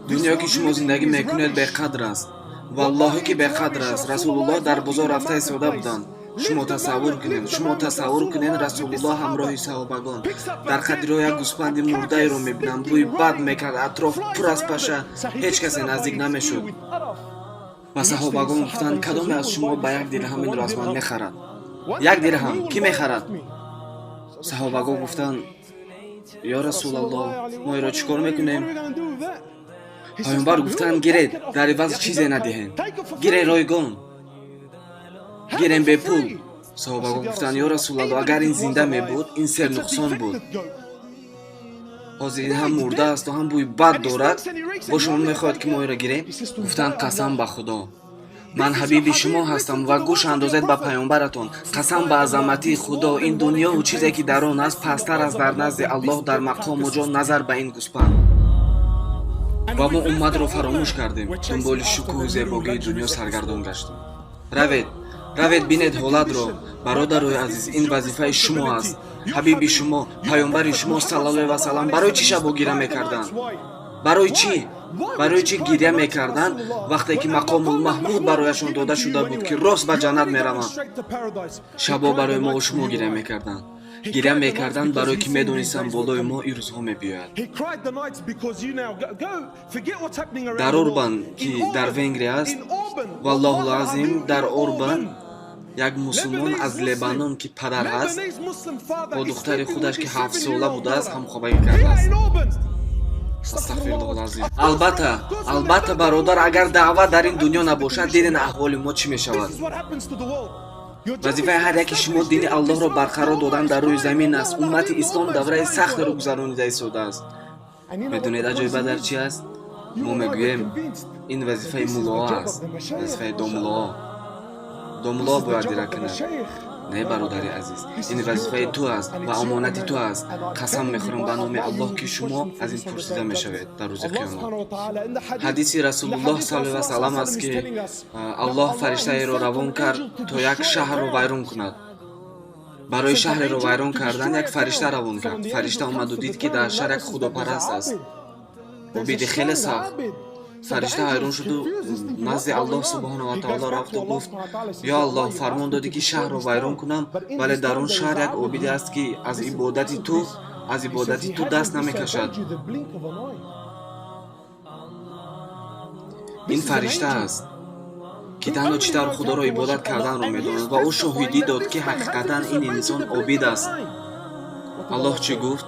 دنیا که شما زندگی میکنید به قدر است. والله که به قدر است. رسول الله در بازار رفته ایستاده بودند. شما تصور کنید رسول الله همراه صحابگان در قدر یک گوسفند مرده رو میبینند. بوی بد میکرد، اطراف پر از پشه، هیچ کسی نزدیک نمیشد. و صحابگان گفتند کدام از شما به یک درهم این را از من میخرد؟ یک درهم کی میخرد؟ صحابگان گفتند یا رسول الله ما را چیکار میکنیم؟ پیامبر گفتند گیرید، در عوض چیزی ندهید، گیرید رایگان، گیریم به پول. صحابگان گفتند یا رسول الله اگر این زنده می بود این سر نقصان بود، حاضر این هم مرده است و هم بوی بد دارد، با شما میخواهد که ما را گیریم؟ گفتند قسم به خدا من حبیب شما هستم و گوش اندازید به پیامبرتان. قسم به عظمتی خدا این دنیا و چیزی که در آن است پستر از در نزد الله در مقام و جا نظر به این گوسفند. و ما امت را فراموش کردیم، دنبال شکوه و زیبایی دنیا سرگردان گشتیم. روید بینید حالت را. برادرای عزیز این وظیفه شما است. حبیب شما پیامبر شما صلی الله علیه و سلم برای چی شب گیره میکردند؟ برای چی گریه میکردند وقتی که مقام المحمود برایشان داده شده بود که راست به جنت میروند؟ شبا برای ما و شما گریه میکردند برای که میدونستند بالای ما این روزها میبیاید. در اوربان که در ونگری است، والله العظیم در اوربان یک مسلمان از لبنان که پدر است با دختر خودش که 7 ساله بوده است همخوابگی کرده است. استغفرالله العظیم. البته برادر اگر دعوت در این دنیا نباشد دیدن احوال ما چی می شود؟ وظیفه هر یک شما دین الله را برقرار دادن در روی زمین است. امت اسلام دوره سخت را گذرانیده ایستاده است. میدونید عجایب در چی است؟ ما میگوییم این وظیفه مولا است، وظیفه داملا باید دیره کند. نه برادر عزیز، این وظیفه تو است و امانت تو است. قسم میخورم به نام الله که شما از این پرسیده میشوید در روز قیامت. حدیث رسول الله صلی الله علیه و سلم است که الله فرشته را روان کرد تا یک شهر را ویران کند. برای شهر را ویران کردن یک فرشته روان کرد. فرشته آمد و دید که در شهر یک خداپرست است و بید خیلی سخت. فرشته حیران شد و نزد الله سبحانه و تعالی رفت و گفت یا الله فرمان دادی که شهر را ویران کنم، ولی در اون شهر یک عابدی است که از عبادت تو دست نمیکشد. این فرشته است که تنها چیتر خدا را عبادت کردن را میداند و او شاهدی داد که حقیقتا این انسان عابد است. الله چه گفت؟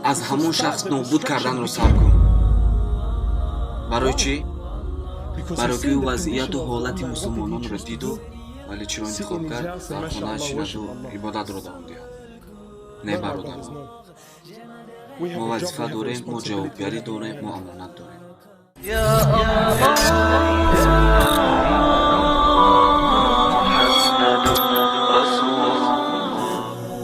از همون شخص نابود کردن را صبر کن. برای چی؟ برای که او وضعیت و حالت مسلمانان را دید و ولی چرا انتخاب کرد؟ در خانه نشیند و عبادت را دوام دهد. نه برادر ما وظیفه داریم، ما جوابیاری داریم، ما امانت داریم.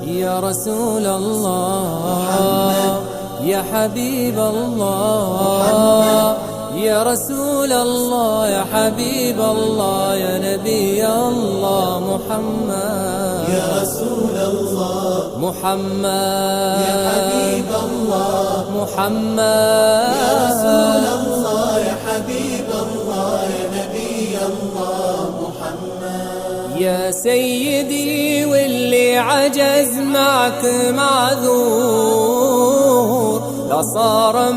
یا رسول الله یا حبیب الله يا رسول الله يا حبيب الله يا نبي الله محمد يا رسول الله محمد يا حبيب الله محمد يا رسول الله يا حبيب الله يا نبي الله محمد يا سيدي واللي عجز معك معذور لا صار